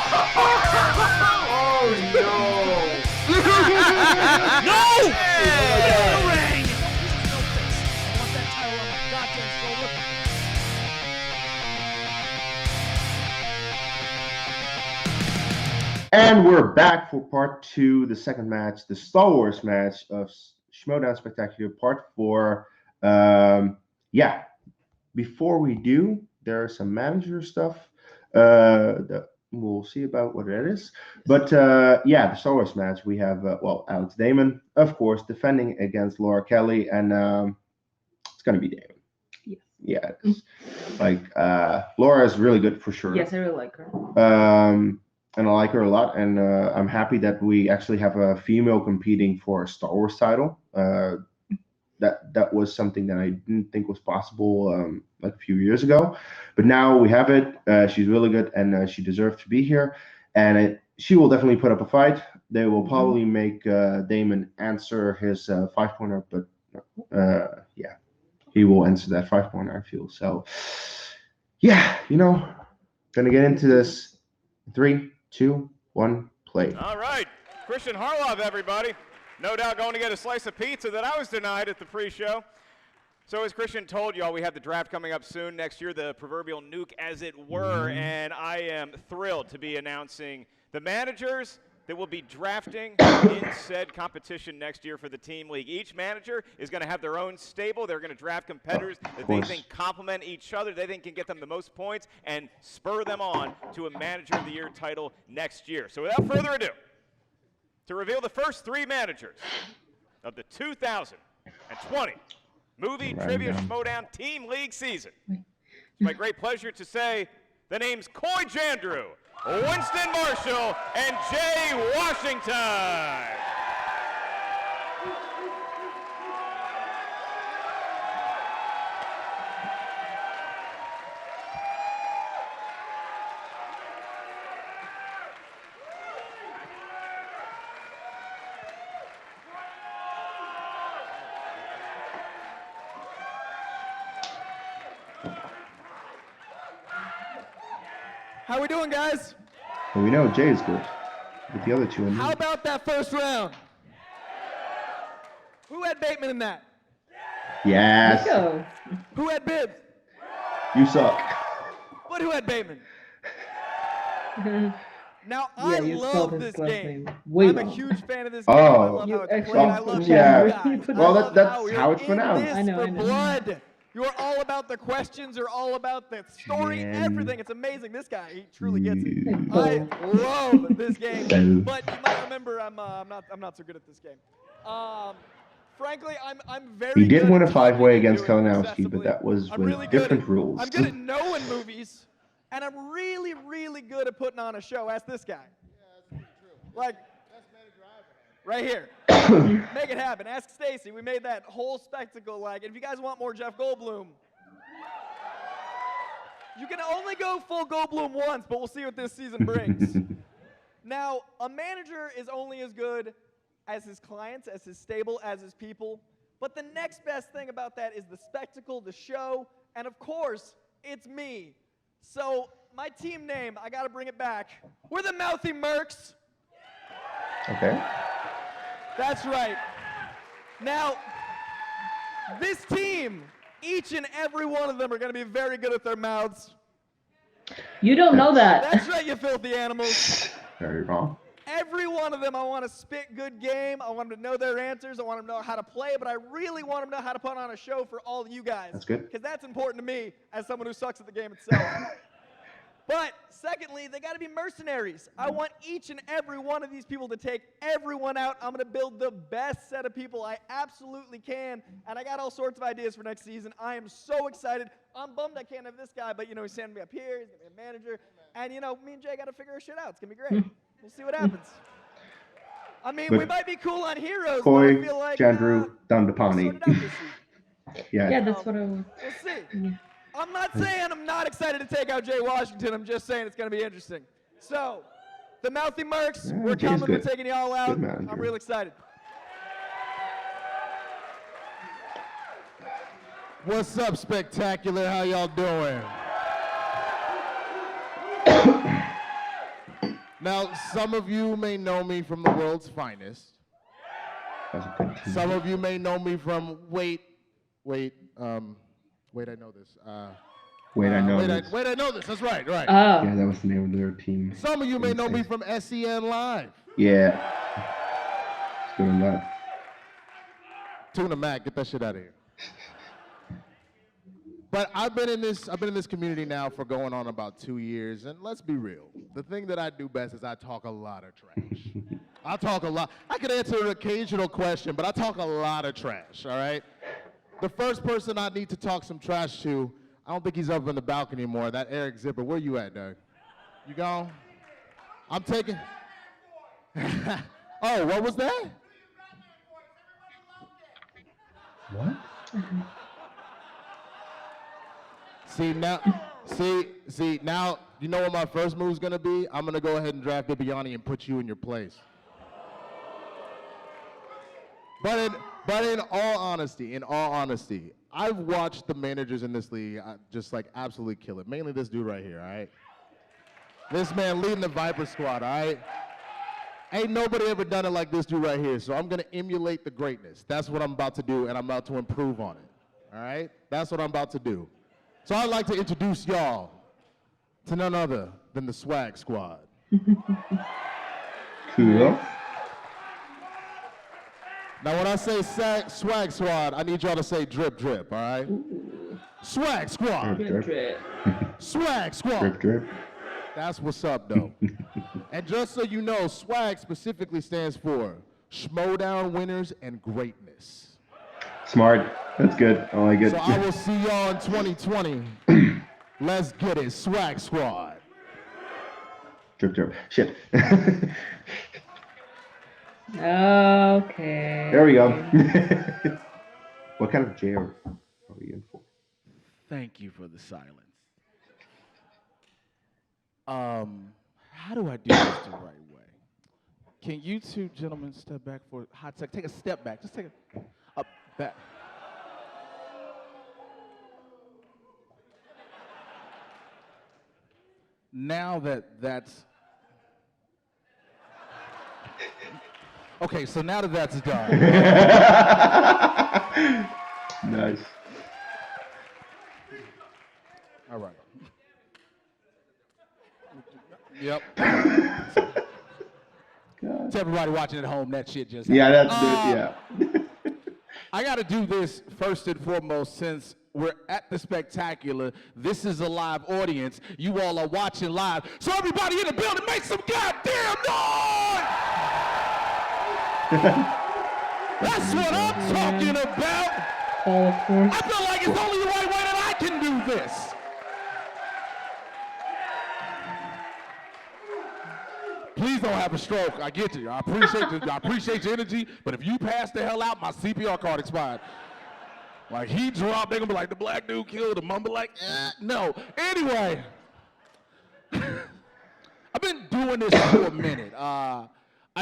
Oh no! No! And we're back for part 2, the second match, the Star Wars match of Schmoedown Spectacular Part 4. Yeah, before we do, there's some manager stuff that we'll see about what it is. But yeah, the Star Wars match, we have, Alex Damon, of course, defending against Laura Kelly, and it's going to be Damon. Yes. Yeah, like Laura is really good for sure. Yes, I really like her. And I like her a lot, and I'm happy that we actually have a female competing for a Star Wars title. That was something that I didn't think was possible like a few years ago, but now we have it. She's really good, and she deserves to be here. And she will definitely put up a fight. They will probably make Damon answer his 5-pointer, but yeah, he will answer that 5-pointer, I feel. So yeah, gonna get into this. 3, 2, 1, play. All right, Christian Harlov, everybody. No doubt going to get a slice of pizza that I was denied at the pre-show. So as Christian told you all, we have the draft coming up soon next year, the proverbial nuke as it were, and I am thrilled to be announcing the managers that will be drafting in said competition next year for the team league. Each manager is going to have their own stable. They're going to draft competitors that they think complement each other, they think can get them the most points and spur them on to a Manager of the Year title next year. So without further ado, to reveal the first 3 managers of the 2020 Movie Trivia Schmoedown Team League season. It's my great pleasure to say the names Coy Jandrew, Winston Marshall, and Jay Washington. How we doing, guys? Well, we know Jay is good. With the other 2 in How about that first round? Who had Bateman in that? Yes. Go. Who had Bibbs? You suck. But who had Bateman? Now, I love this game. I'm a huge fan of this game. I love how it's played. I love Well, that's how it's pronounced. I know. Blood. You're all about the questions. You're all about the story. Everything. It's amazing. This guy, he truly gets it. I love this game. But you might remember, I'm not so good at this game. Frankly, I'm very. He did good win a at 5-way against Kalinowski, Kalinowski, but that was with really different rules. I'm good at knowing movies, and I'm really, really good at putting on a show. Ask this guy. Yeah, that's pretty true. Like, right here. Make it happen. Ask Stacy. We made that whole spectacle. Like, if you guys want more Jeff Goldblum, you can only go full Goldblum once, but we'll see what this season brings. Now, a manager is only as good as his clients, as his stable, as his people. But the next best thing about that is the spectacle, the show, and of course, it's me. So my team name, I got to bring it back. We're the Mouthy Mercs. Okay. That's right. Now, this team, each and every one of them are going to be very good at their mouths. You don't know that. That's right, you filthy animals. Very wrong. Every one of them, I want to spit good game. I want them to know their answers. I want them to know how to play, but I really want them to know how to put on a show for all of you guys. That's good. Because that's important to me as someone who sucks at the game itself. But secondly, they got to be mercenaries. I want each and every one of these people to take everyone out. I'm going to build the best set of people I absolutely can, and I got all sorts of ideas for next season. I am so excited. I'm bummed I can't have this guy, but, he's sending me up here. He's going to be a manager. And, me and Jay got to figure our shit out. It's going to be great. We'll see what happens. I mean, we might be cool on heroes, Coy, but I feel like Jandrew, Dandapani. Yeah, that's what I was. We'll see. Yeah. I'm not saying I'm not excited to take out Jay Washington. I'm just saying it's going to be interesting. So, the Mouthy Mercs, we're coming. We're taking y'all out. I'm real excited. What's up, Spectacular? How y'all doing? Now, some of you may know me from the world's finest. That's a good team. Some of you may know me from wait, I know this. Wait, I know this. Wait, I know this. That's right. Oh. Yeah, that was the name of their team. Some of you may know me from SEN Live. Yeah. It's good enough. Tuna Mac, get that shit out of here. But I've been in this community now for going on about 2 years, and let's be real. The thing that I do best is I talk a lot of trash. I talk a lot. I could answer an occasional question, but I talk a lot of trash, all right? The first person I need to talk some trash to, I don't think he's up on the balcony anymore, that Eric Zipper. Where you at, Doug? You gone? I'm taking... Oh, what was that? What? See, now, you know what my first move's gonna be? I'm gonna go ahead and draft Bibiani and put you in your place. But in all honesty, I've watched the managers in this league just like absolutely kill it. Mainly this dude right here, all right? This man leading the Viper squad, all right? Ain't nobody ever done it like this dude right here, so I'm gonna emulate the greatness. That's what I'm about to do, and I'm about to improve on it, all right? That's what I'm about to do. So I'd like to introduce y'all to none other than the Swag Squad. Cool. Now when I say Swag Squad, I need y'all to say drip drip, all right? Swag Squad. Drip, drip. Swag Squad. Drip, drip. That's what's up, though. And just so you know, swag specifically stands for Schmoedown winners and greatness. Smart. That's good. I like it. So I will see y'all in 2020. Let's get it, Swag Squad. Drip, drip. Shit. Okay. There we go. What kind of jail are we in for? Thank you for the silence. How do I do this the right way? Can you two gentlemen step back for a hot sec? Take a step back. Just take a back. Now that's okay. So now that that's done. Nice. All right. Yep. To everybody watching at home, that shit just Yeah, that's happened. good. Yeah. I got to do this first and foremost since we're at the Spectacular. This is a live audience. You all are watching live. So everybody in the building, make some goddamn noise! That's what I'm talking about. Oh, of course. I feel like it's only the right way that I can do this. Please don't have a stroke. I get you. I appreciate your energy, but if you pass the hell out, my CPR card expired. Like he dropped, they're gonna be like, the black dude killed him. I'm be like, no. Anyway, I've been doing this for a minute. I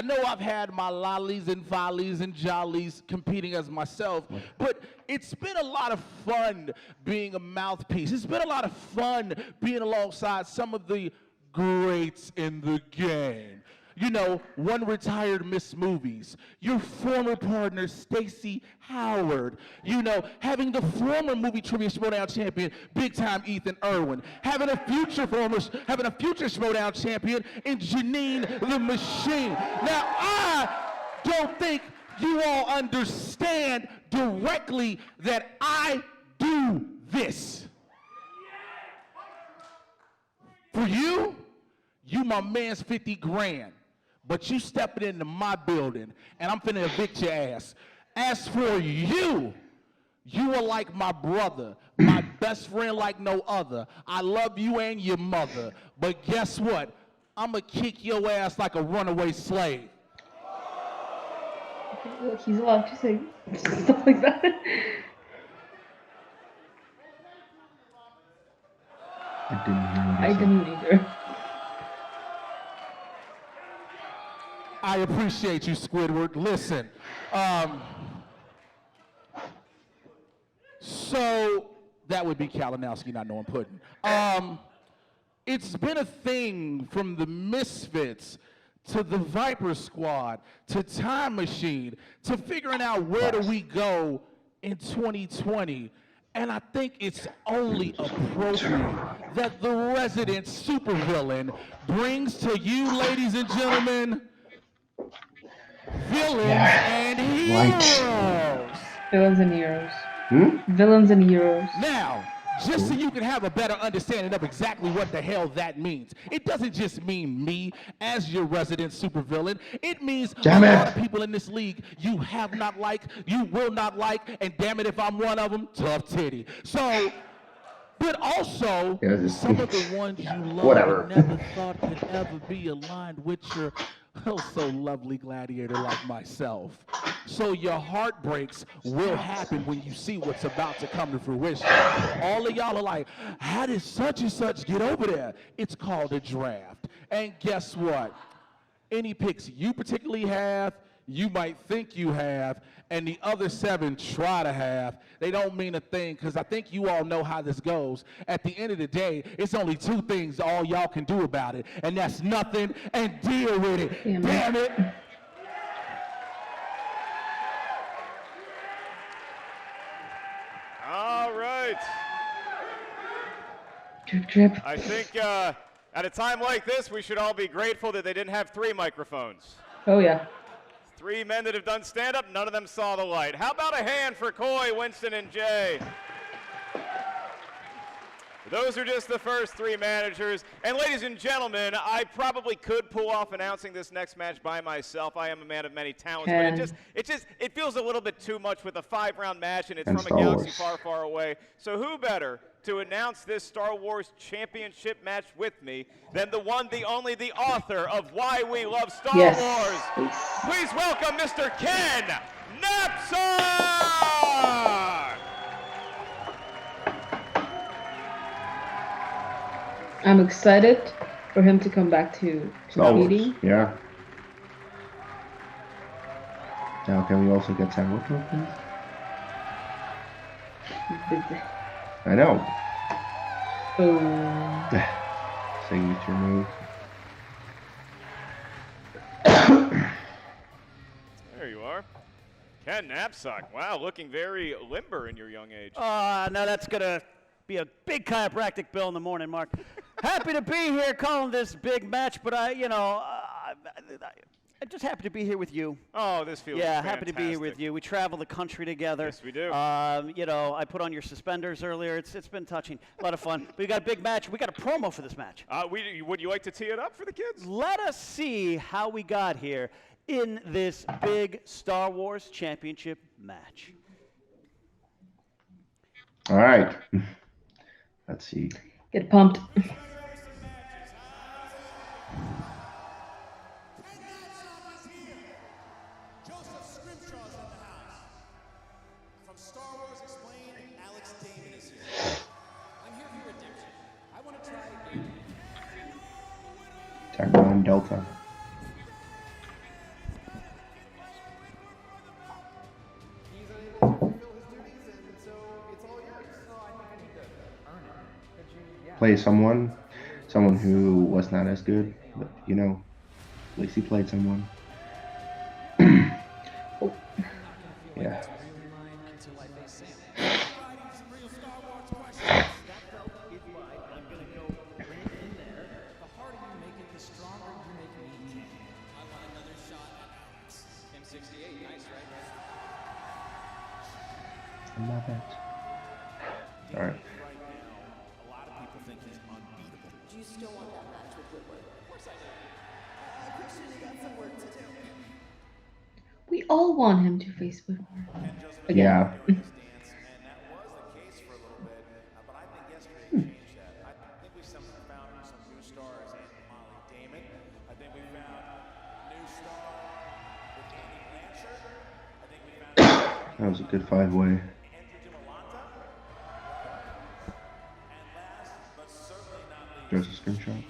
know I've had my lollies and follies and jollies competing as myself, but it's been a lot of fun being a mouthpiece. It's been a lot of fun being alongside some of the greats in the game. You know, one retired Miss Movies, your former partner Stacey Howard, you know, having the former movie trivia Schmoedown champion, big time Ethan Irwin, having a future Schmoedown champion in Janine the Machine. Now, I don't think you all understand directly that I do this. For you my man's 50 grand, but you stepping into my building and I'm finna evict your ass. As for you are like my brother, my best friend like no other. I love you and your mother, but guess what? I'ma kick your ass like a runaway slave. Okay, well, he's allowed to say stuff like that. I didn't either. I appreciate you, Squidward. Listen, so that would be Kalinowski, not knowing pudding. it's been a thing from the Misfits to the Viper Squad to Time Machine to figuring out where do we go in 2020. And I think it's only appropriate that the resident supervillain brings to you, ladies and gentlemen, villains and heroes. Villains and heroes. Hmm? Villains and heroes. Now, just so you can have a better understanding of exactly what the hell that means. It doesn't just mean me as your resident supervillain. It means a lot of people in this league you have not liked, you will not like, and damn it if I'm one of them, tough titty. So, but also, some of the ones you love and never thought could ever be aligned with your so lovely gladiator like myself. So your heartbreaks will happen when you see what's about to come to fruition. All of y'all are like, how did such and such get over there? It's called a draft. And guess what? Any picks you particularly have, you might think you have, and the other 7 try to have, they don't mean a thing, because I think you all know how this goes. At the end of the day, it's only 2 things all y'all can do about it, and that's nothing and deal with it. Damn it. All right. Drip, drip. I think at a time like this, we should all be grateful that they didn't have 3 microphones. Oh, yeah. 3 men that have done stand-up, none of them saw the light. How about a hand for Coy, Winston, and Jay? Those are just the first 3 managers. And ladies and gentlemen, I probably could pull off announcing this next match by myself. I am a man of many talents, but it feels a little bit too much with a 5-round match, and it's from a galaxy far, far away. So who better to announce this Star Wars Championship match with me than the one, the only, the author of Why We Love Star Wars. Please welcome Mr. Ken Napzok! I'm excited for him to come back to competing. Yeah. Now, can we also get Sam Woodrow, please? I know. Oh. Signature move. There you are. Ken Napzok. Wow, looking very limber in your young age. Now that's going to be a big chiropractic bill in the morning, Mark. Happy to be here calling this big match, but I just happy to be here with you. Oh, this feels fantastic. fantastic. Happy to be here with you. We travel the country together. Yes, we do. I put on your suspenders earlier. It's been touching. A lot of fun. But we got a big match. We got a promo for this match. Would you like to tee it up for the kids? Let us see how we got here in this big Star Wars Championship match. All right. Let's see. Get pumped. Tagline Delta. Play someone who was not as good, but at least he played someone. Yeah. I love it. All right. We all want him to face Whitmore. Yeah. That was a good 5-way. There's a screenshot.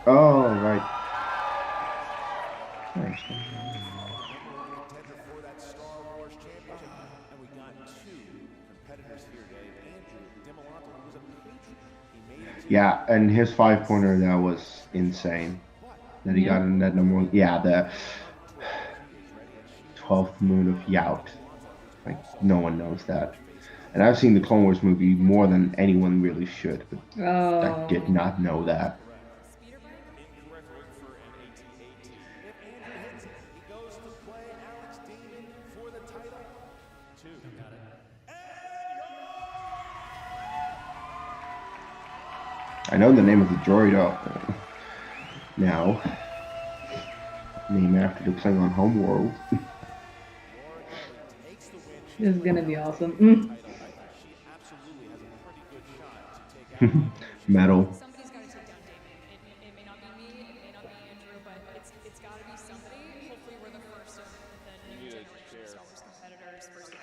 Oh, right. There's Yeah, and his 5-pointer, that was insane. That he got in that number one. Yeah, the 12th moon of Yout. Like, no one knows that. And I've seen the Clone Wars movie more than anyone really should, but I did not know that. I know the name of the droid now. Named after the Klingon homeworld. This is gonna be awesome. Metal. Somebody's got to take down Damon. It may not be me, it may not be Andrew, but it's got to be somebody. Hopefully, we're the first of the new generation of Star Wars competitors. First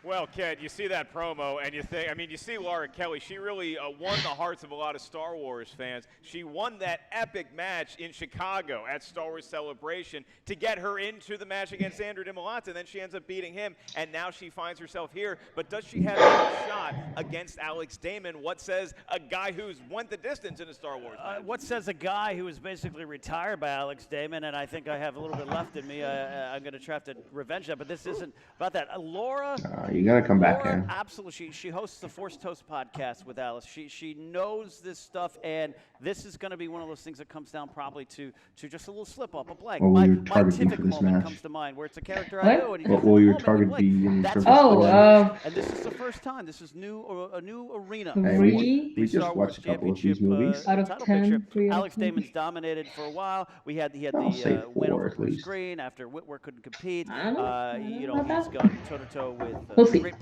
Well, Ken, you see that promo and you think, I mean, you see Laura Kelly. She really won the hearts of a lot of Star Wars fans. She won that epic match in Chicago at Star Wars Celebration to get her into the match against Andrew DiMolata. And then she ends up beating him, and now she finds herself here. But does she have a shot against Alex Damon? What says a guy who's went the distance in a Star Wars match? What says a guy who was basically retired by Alex Damon, and I think I have a little bit left in me. I'm going to try to revenge that, but this isn't about that. Laura. You gotta come back Laura, here. absolutely. She hosts the Force Toast podcast with Alice. She knows this stuff, and this is going to be one of those things that comes down probably to just a little slip up, a blank. What will your My target be Tivik for this moment match? comes to mind, where it's a character I know, and he What does will a your moment target blank. be in That's terms of and this is the first time. This is a new arena. Hey, we just Star Wars watched a couple of these Championship, movies. Out of title 10, picture. 3 out of Alex 10. Damon's dominated for a while. He had I'll say the win 4 over at Bruce least. Green after Whitwer couldn't compete. Not He's bad. gone toe-to-toe with We'll see. great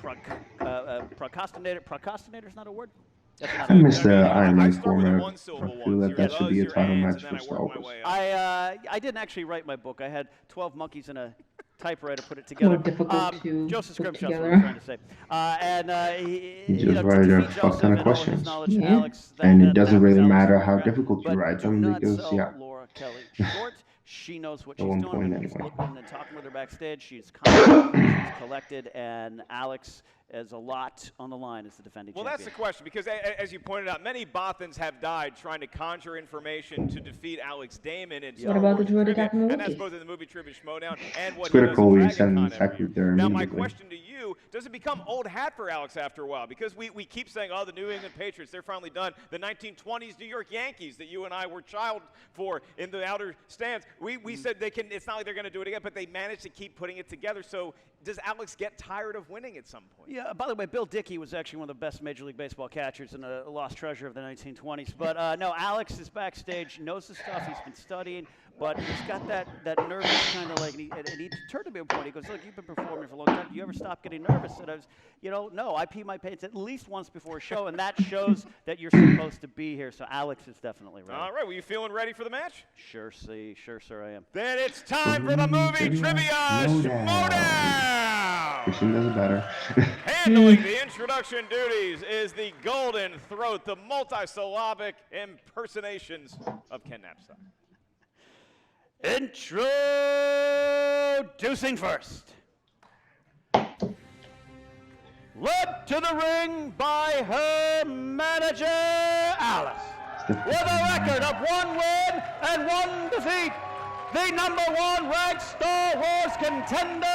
procrastinator. Procrastinator's not a word? That's not I a word. miss the Iron I Man start with the format. one-syllable I feel ones. that Your that should be a loves, your title hands, match and for then I Star work my Wars. way up. I didn't actually write my book. I had 12 monkeys in a typewriter put it together. More difficult to Joseph put Scrimshaw's what together. I'm trying to say. You just write a fuck ton of questions. And it doesn't really matter how difficult you write them because, yeah. Laura Kelly short. She knows what At she's one doing. point I'm just anyway. looking and talking with her backstage. She's calm, she's collected, and Alex has a lot on the line as the defending Well, champion. that's the question, because as you pointed out, many Bothans have died trying to conjure information to defeat Alex Damon in Star What about Wars the droid trivia, attacking and that's Wookiees? both in the movie Trivia Schmoedown and what It's he does critical we at send DragonCon every Secret there year. Now, my immediately. question to you, does it become old hat for Alex after a while? Because we keep saying, oh, the New England Patriots, they're finally done. The 1920s New York Yankees that you and I were child for in the outer stands, we said they can. It's not like they're going to do it again, but they managed to keep putting it together. So does Alex get tired of winning at some point? Yeah, by the way, Bill Dickey was actually one of the best Major League Baseball catchers and a lost treasure of the 1920s. But no, Alex is backstage, knows the stuff, he's been studying, but he's got that nervous kind of like, and he turned to me at one point, he goes, look, you've been performing for a long time, do you ever stop getting nervous? And I was, no, I pee my pants at least once before a show, and that shows that you're supposed to be here, so Alex is definitely ready. All right, well, you feeling ready for the match? Sure, sir, I am. Then it's time for the movie Trivia Schmoedown! Christian does it better. Handling the introduction duties is the Golden Throat, the multisyllabic impersonations of Ken Knapsack. Introducing first. Led to the ring by her manager, Alice. With a record of 1 win and 1 defeat, the #1 ranked Star Wars contender,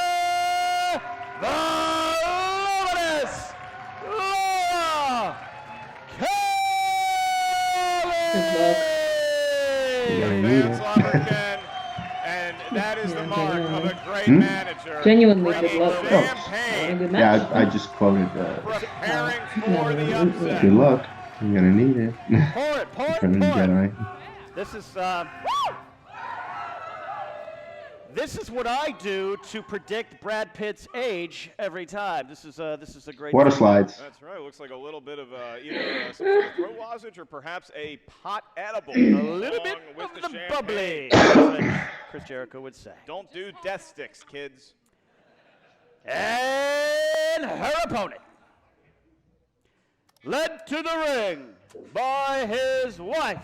the luminous Laura Kelly. You're gonna need Fans it. love her, Ken, and that is the mark of a great Hmm? manager. Genuinely Bringing good luck. champagne, What a good Yeah, match. I just quoted preparing for the upset. good luck. You're gonna need it. Pour it. For the Jedi. This is what I do to predict Brad Pitt's age every time. This is a great. Water thing. slides. That's right. Looks like a little bit of either some sort of throat lozenge or perhaps a pot edible. A little bit along with of the champagne. bubbly, as Chris Jericho would say. Don't do death sticks, kids. And her opponent, led to the ring by his wife,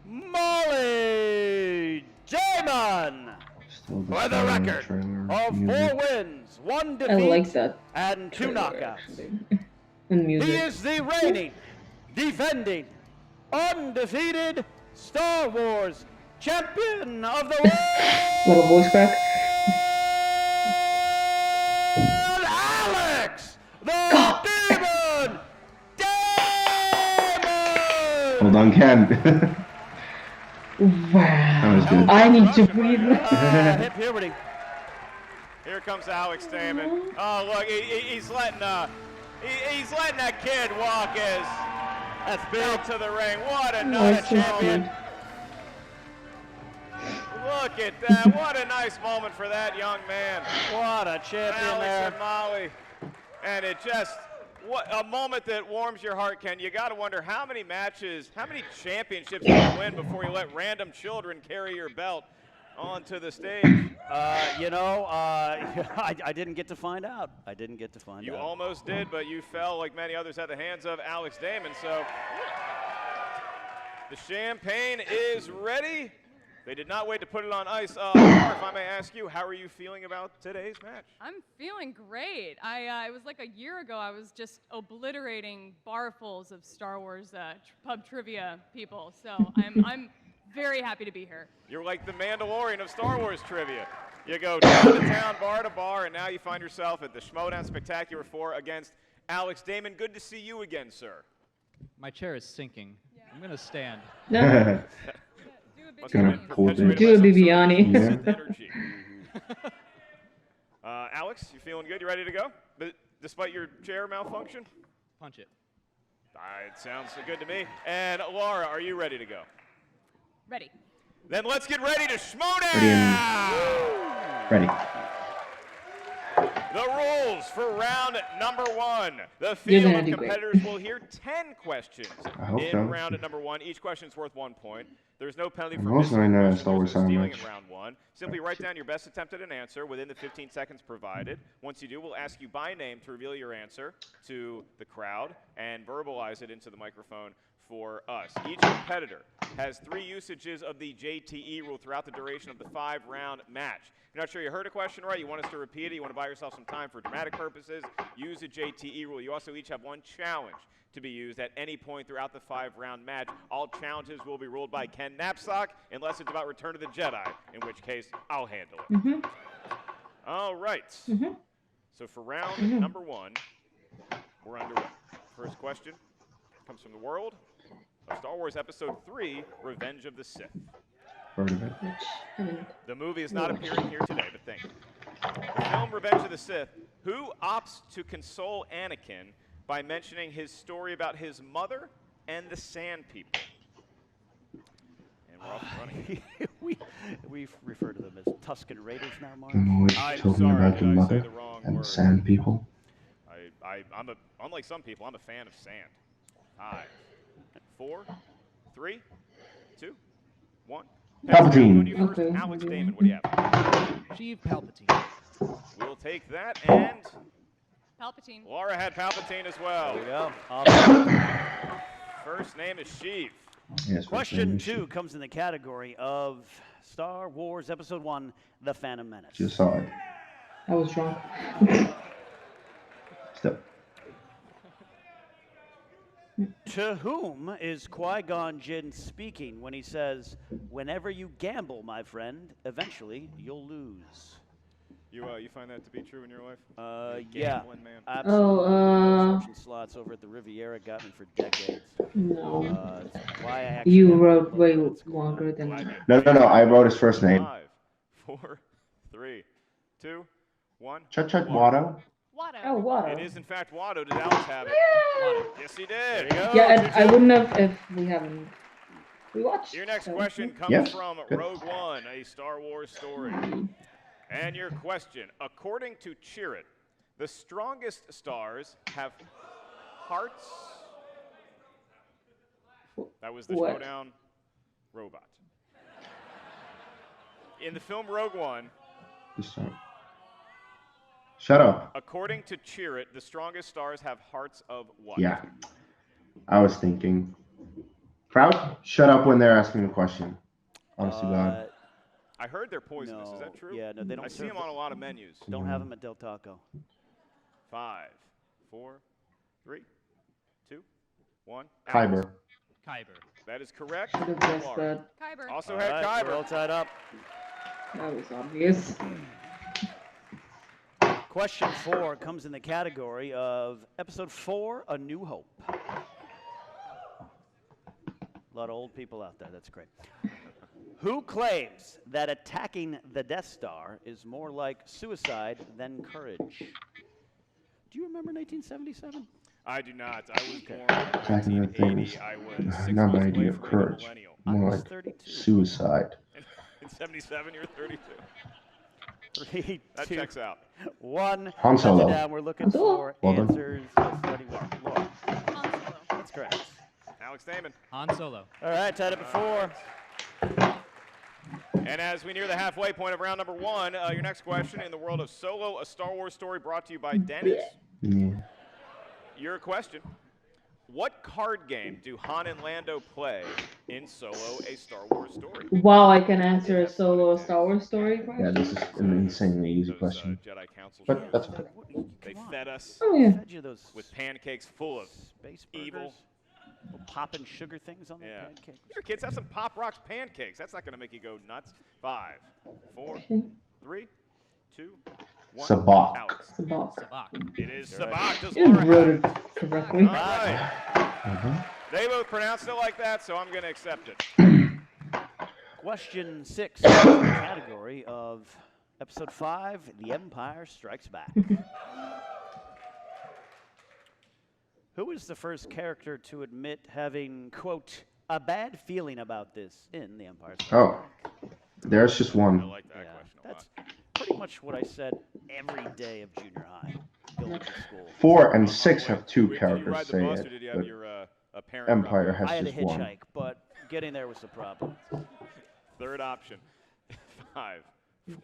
Molly Damon, with a record of 4 wins, 1 I defeat, like that. and 2 knockouts. Actually. And He music. is the reigning, defending, undefeated Star Wars champion of the world, Little voice crack. Alex the Demon Damon! Hold on, Ken. Wow. was good. I need to breathe. Hip puberty. Here comes Alex Damon. Oh, look, he's letting he's letting that kid walk as big to the ring. What another so champion. cute. Look at that. What a nice moment for that young man. What a champion Alex there. and Molly. And it just, what a moment that warms your heart, Ken. You got to wonder how many matches, how many championships you win before you let random children carry your belt onto the stage. You know, I didn't get to find out. I didn't get to find You out. almost did, but you fell like many others at the hands of Alex Damon. So the champagne is ready. They did not wait to put it on ice. Laura, if I may ask you, how are you feeling about today's match? I'm feeling great. It was like a year ago. I was just obliterating barfuls of Star Wars pub trivia people. So I'm very happy to be here. You're like the Mandalorian of Star Wars trivia. You go town to town, bar to bar, and now you find yourself at the Schmoedown Spectacular 4 against Alex Damon. Good to see you again, sir. My chair is sinking. I'm going to stand. No. Gonna pull it in. Do a Bibiani. Alex, you feeling good? You ready to go? Despite your chair malfunction? Punch it. It sounds good to me. And Laura, are you ready to go? Ready. Then let's get ready to Schmoedown! Ready. The rules for round number 1. The You're field gonna of do great. competitors will hear 10 questions I hope in so. round at number 1. Each question is worth 1 point. There's no penalty for I'm also missing in a a question, Star Wars there's no Sound stealing match. in round 1. Simply write down your best attempt at an answer within the 15 seconds provided. Once you do, we'll ask you by name to reveal your answer to the crowd and verbalize it into the microphone for us. Each competitor has 3 usages of the JTE rule throughout the duration of the 5-round match. If you're not sure you heard a question right, you want us to repeat it, you want to buy yourself some time for dramatic purposes, use the JTE rule. You also each have 1 challenge to be used at any point throughout the 5-round match. All challenges will be ruled by Ken Knapsack, unless it's about Return of the Jedi, in which case I'll handle it. All right. So for round number 1, we're underway. First question comes from the world of Star Wars Episode 3, Revenge of the Sith. Heard of it. The movie is not appearing here today, but think. The film Revenge of the Sith, who opts to console Anakin by mentioning his story about his mother and the Sand People? And we're off and running. we refer to them as Tusken Raiders now, Mark. I'm always I'm talking sorry, about the did I say mother the wrong and word? sand people. Unlike some people, I'm a fan of sand. 5, 4, 3, 2, 1. Palpatine. Okay. Alex Damon, what do you have? Sheev Palpatine. We'll take that, and Palpatine. Laura had Palpatine as well. There we go. Awesome. First name is Sheev. Yes, Question 2 comes in the category of Star Wars Episode 1, The Phantom Menace. Just saw it. I was wrong. Step. To whom is Qui-Gon Jinn speaking when he says, "Whenever you gamble, my friend, eventually you'll lose"? You find that to be true in your life? Yeah. Gambling man. Absolutely. Fortune slots over at the Riviera got me for decades. No. It's why I actually You have wrote a way book that's called longer than No. I wrote his first name. 5, 4, 3, 2, 1. Chuck Watto. Watto. Oh, wow. It is in fact Watto. Did Alex have it? Yes, he did. There you go. Yeah, I wouldn't have if we haven't rewatched. Your next so. question comes Yes. from Good. Rogue One, a Star Wars story. And your question, according to Chirrut, the strongest stars have hearts. That was the What? Schmoedown robot. In the film Rogue One, This time. Shut up. According to Cheer It, the strongest stars have hearts of what? Yeah. I was thinking. Crowd, shut up when they're asking a question. Honest to God. I heard they're poisonous. Is that true? Yeah, no, they don't. I see them on a lot of menus. Don't have them at Del Taco. 5, 4, 3, 2, 1. Kyber. Kyber. That is correct. Should have guessed that. Kyber. Also All had right, we're Kyber. all tied up. That was obvious. Question 4 comes in the category of Episode 4, A New Hope. A lot of old people out there. That's great. Who claims that attacking the Death Star is more like suicide than courage? Do you remember 1977? I do not. I was born in Attacking the 1980. things. I was 6 Not my months idea away of from being a courage. millennial. More was like 32. suicide. In 77, you're 32. 3, That 2, checks out. 1. Han Solo. Down. We're looking Han Solo. for Well done. answers. Yes, buddy, Laura. Han Solo. That's correct. Alex Damon. Han Solo. All right, tied up at 4. And as we near the halfway point of round number 1, your next question in the world of Solo, a Star Wars story brought to you by Dennis. Yeah. Your question. What card game do Han and Lando play in Solo, a Star Wars story? Wow, I can answer a solo Star Wars story Yeah, question. this is an insanely easy Those, question. Jedi Council But shows. that's okay. They fed us Oh yeah. Fed you those with pancakes full of space evil. burgers, little popping sugar things on the Yeah. pancakes. Your kids have some Pop Rocks pancakes. That's not going to make you go nuts. 5, 4, 3, 2, 1. Sabak. Alex. Sabak. Sabak. It is Yeah. Sabak. Does You Laura wrote have it it? correctly. All right. They both pronounced it like that, so I'm going to accept it. Question 6 in the category of Episode 5, The Empire Strikes Back. Who is the first character to admit having, quote, a bad feeling about this in The Empire Strikes Oh, Back? there's just I one. like that Yeah, question a that's lot. pretty much what I said every day of junior high going to school. 4 and 6 have two Did you characters ride the say bus, it, or did you have but your a parent Empire drop you off? I has had a just one. hitchhike, but getting there was the problem. Third option. 5,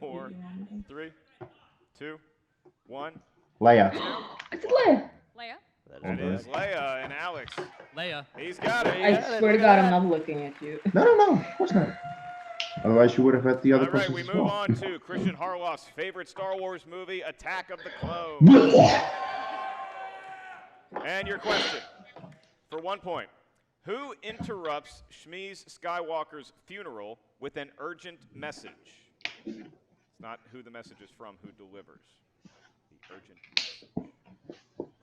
4, 3, 2, 1. Leia. It's Leia. Leia. That is Leia and Alex. Leia. He's got it. I swear to God, I'm not looking at you. No, of course not. Otherwise, you would have had the other All right, questions we as move well. on to Christian Harloff's favorite Star Wars movie, Attack of the Clones. And your question, for 1 point. Who interrupts Shmi's Skywalker's funeral with an urgent message? It's not who the message is from, who delivers the urgent message.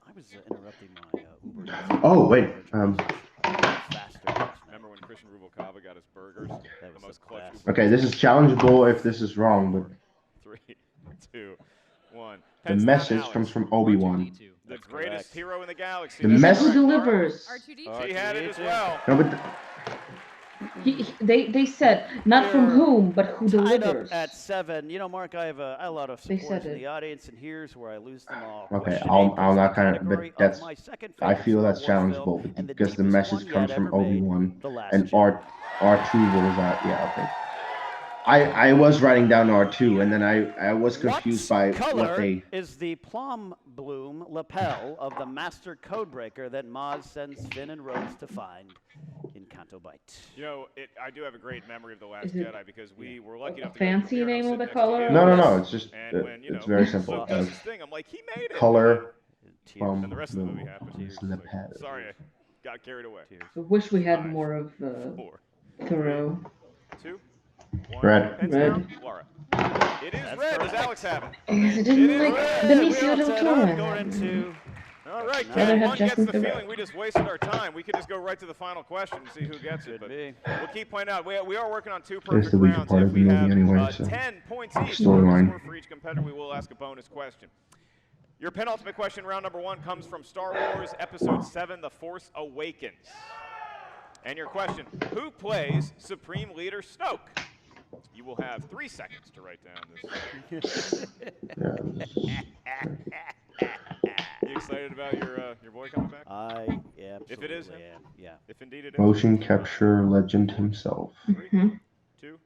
I was interrupting my Uber. Oh, wait. Faster. Remember when Christian Rubalcaba got his burgers? That was The most the clutch best. Uber Okay, this is challengeable if this is wrong, but 3, 2, 1. the message comes from Obi-Wan. R2D2. The That's greatest correct. hero in the galaxy. The That's message Who correct, Laura. delivers? R2D2. She had it as R2D2. well. No, but They said not from whom, but who Tied up delivers. at 7. You know, Mark, I have a lot of They supporters said in it. the audience, and here's where I lose them all. Okay, Question I'll 8 comes not in kind of, category but that's, my second I favorite feel Star that's Wars film challengeable and because the deepest message one comes yet from ever made, Obi-Wan The Last and Jedi. R2 was out. Yeah, okay. I was writing down R2 and then I was confused by color what they. is the plum bloom lapel of the master codebreaker that Maz sends Finn and Rose to find in Canto Bight? You know, I do have a great memory of The Last Is it Jedi because we were lucky enough to fancy go to name premiere, of and the I was sitting color? next to you. No, it's just And when, you it's know, very simple. Luke does his thing, I'm like, he made it. Color Tears. from And the rest of the movie the happened. lapel. Sorry, I got carried away. Tears. I wish we had 5, more of 4, thorough. 2, 1. Red. Pens Red. down. Laura. It is That's red. Does correct. Alex have it? Because I It didn't is like red. Benicio We del all set Toro. up, in going that movie. into All right, I'd Ken. rather have One gets Justin the Timberlake. feeling we just wasted our time. We could just go right to the final question and see who gets it. Could But be. we'll keep playing out. We are working on 2 There's perfect the weaker rounds. part If of the we movie have anyway, so 10 points each, storyline. score for each competitor, we will ask a bonus question. Your penultimate question, round number 1, comes from Star Wars Episode 7, The Force Awakens. And your question, who plays Supreme Leader Snoke? You will have 3 seconds to write down this. Yeah, You excited about your boy coming back? I absolutely If it is him? am. Yeah. If indeed it is. motion capture legend himself. 3, 2,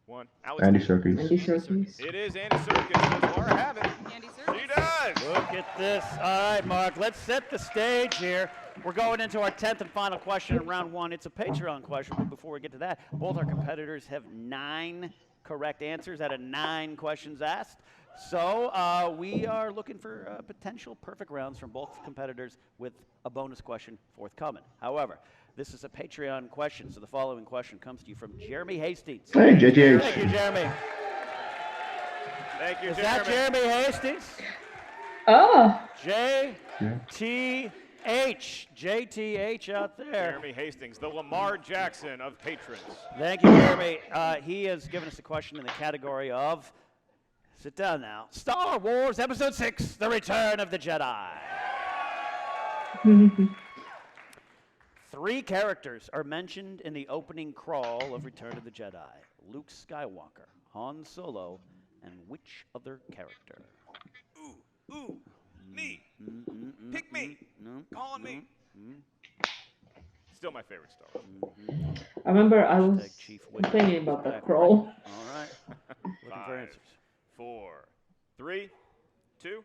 1. one. Alex Andy Damon. Serkis. Andy Serkis. It is Andy Serkis. Does Laura have it? Andy Serkis. She does. Look at this. All right, Mark, let's set the stage here. We're going into our 10th and final question in round one. It's a Patreon question, but before we get to that, both our competitors have 9 correct answers out of 9 questions asked. So we are looking for potential perfect rounds from both competitors with a bonus question forthcoming. However, this is a Patreon question, so the following question comes to you from Jeremy Hastings. Hey, JJ. Thank you, Jeremy. Thank you, Is Jeremy. that Jeremy Hastings? Oh, JTH out there. Jeremy Hastings, the Lamar Jackson of patrons. Thank you, Jeremy. He has given us a question in the category of, sit down now, Star Wars Episode 6, The Return of the Jedi. 3 characters are mentioned in the opening crawl of Return of the Jedi. Luke Skywalker, Han Solo, and which other character? Ooh, me. Pick me. Call on me. Still my favorite Star Wars. I remember I was Hashtag Chief Wick. complaining about that crawl. All right. Looking for 5, answers. 4, 3, 2,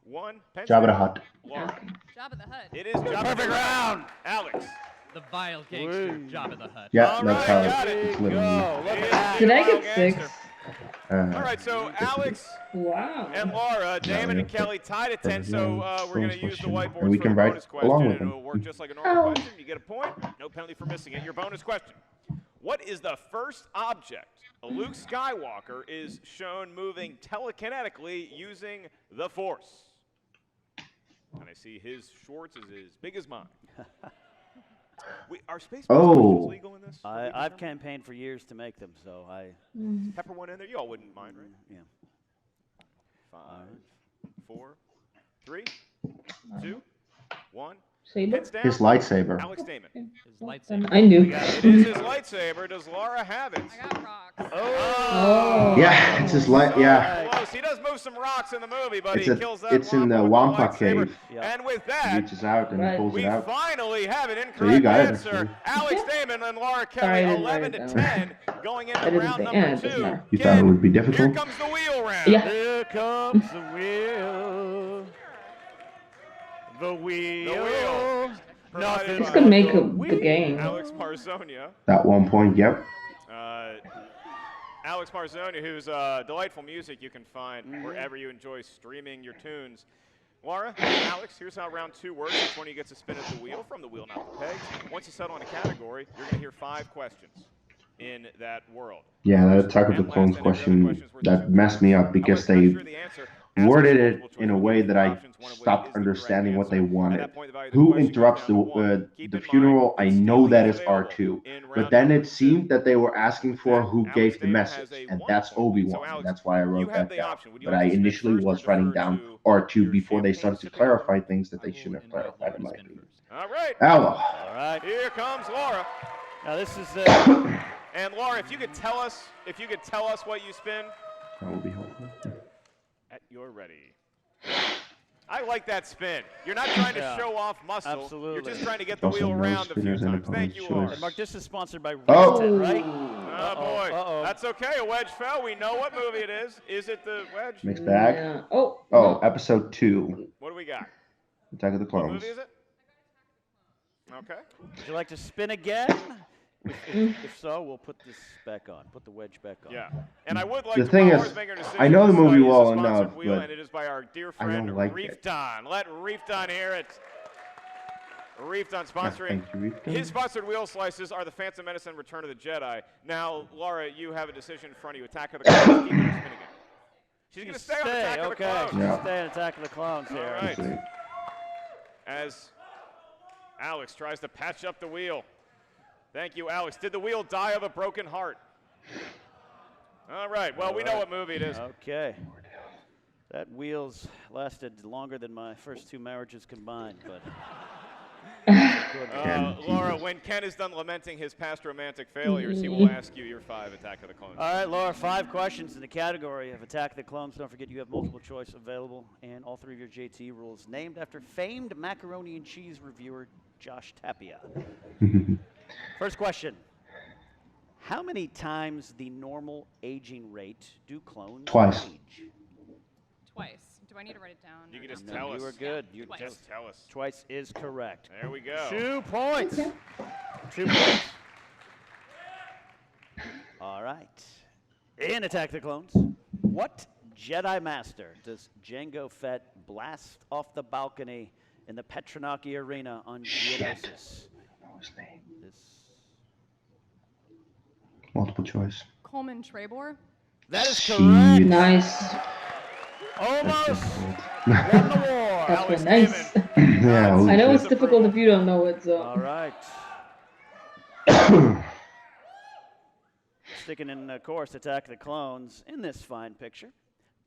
1. Jabba the Hutt. Laura. Jabba the Hutt. It is Jabba Perfect the Hutt. round. Alex. The vile gangster, Jabba the Hutt. Yeah, All that's right, how got it. it's literally. Go. Look It at is that. Did I Wild get 6? Gangster. All right, so Alex Wow. and Laura, Damon yeah. and Kelly tied at 10, so we're going to use the Bonus whiteboards question. And we for can a write bonus question, along and with it them. will work just like a normal Oh. question. You get a point, no penalty for missing it. Your bonus question. What is the first object Luke Skywalker is shown moving telekinetically using the Force? And I see his shorts is as big as mine. Are space questions legal in this? I've campaigned for years to make them, so I. Pepper one in there. You all wouldn't mind, right? Yeah. 5, 4, 3, 2, 1. Saber? Heads down. His lightsaber. Alex Damon. His lightsaber. I knew. It is his lightsaber. Does Laura have it? I got rocks. Oh. Yeah, it's his light. Yeah, Close. He does move some rocks in the movie, but it's he kills that it's in the Wampa Wampa with the lightsaber. cave. Yeah. And with He that, reaches out and Right. pulls we it out. finally have an you incorrect got it, answer. actually. Alex Damon and Laura Sorry, I Kelly, didn't 11 write to it down. 10, going into didn't round think- number yeah, it doesn't 2. matter. You thought it would be Here difficult? comes the wheel round. Yeah. Here comes the wheel. The wheel. The wheel. Nothing. This could make the game. Alex Marzonia. That 1 point. Yep. Alex Marzonia, whose delightful music you can find wherever you enjoy streaming your tunes. Laura, Alex, here's how round 2 works. Each one of you gets a spin at the wheel, from the wheel, not the pegs. Once you settle on a category, you're going to hear 5 questions in that world. Yeah, that Attack of the Clones question, that messed me up because they worded it in a way that I stopped understanding what they wanted. Who interrupts the funeral? I know that is R2. But then it seemed that they were asking for who gave the message, and that's Obi-Wan. That's why I wrote that down. But I initially was writing down R2 before they started to clarify things that they shouldn't have clarified in my opinion. All right. Aloha. All right. Here comes Laura. Now this is. And Laura, if you could tell us what you spin That would be helpful. at your ready. I like that spin. You're not trying to show off muscle. Absolutely. You're just trying to get the Also wheel no around a few spinners and times. Thank you, Laura. And Mark, this is sponsored by Oh. Rita, right? Oh, boy. Uh-oh. That's okay. A wedge fell. We know what movie it is. Is it the wedge? Mixed bag. Yeah. Oh. Oh, episode 2. What do we got? Attack of the What Clones. movie is it? Okay. Would you like to spin again? If so, we'll put this back on. Put the wedge back on. Yeah. And I would like The to thing always is, make a decision. I know the This movie is a well sponsored enough, wheel, but and it is by our dear I friend don't like Reef it. Don. Let Reef Don hear it. Reef Don sponsoring. Thank you, Reef Don. His sponsored wheel slices are the Phantom Menace and Return of the Jedi. Now, Laura, you have a decision in front of you. Attack of the Clones. Keep it or spin again. She's going to stay on Attack of the Clones. She's Yeah. staying Attack of the Clones here. All right. Let's see. As Alex tries to patch up the wheel. Thank you, Alex. Did the wheel die of a broken heart? All right. Well, we know what movie it is. Okay. That wheel's lasted longer than my first 2 marriages combined, but. Laura, when Ken is done lamenting his past romantic failures, he will ask you your 5 Attack of the Clones. All right, Laura, 5 questions in the category of Attack of the Clones. Don't forget you have multiple choice available, and all 3 of your JT rules named after famed macaroni and cheese reviewer Josh Tapia. First question. How many times the normal aging rate do clones Twice. age? Twice. Do I need to write it down? You or can no? just No, tell you us. were good. You Twice. Just tell us. Twice is correct. There we go. 2 points. Okay. 2 points. All right. In Attack the Clones, what Jedi Master does Jango Fett blast off the balcony in the Petronaki Arena on Geonosis? His name. This. Multiple choice. Coleman Trebor. That is Shit. correct. Nice. Almost Difficult. won the war. That's Alex been nice. Damon. Yeah, I know holy it's difficult if you don't know it, so. All right. Sticking in, of course, Attack the Clones in this fine picture.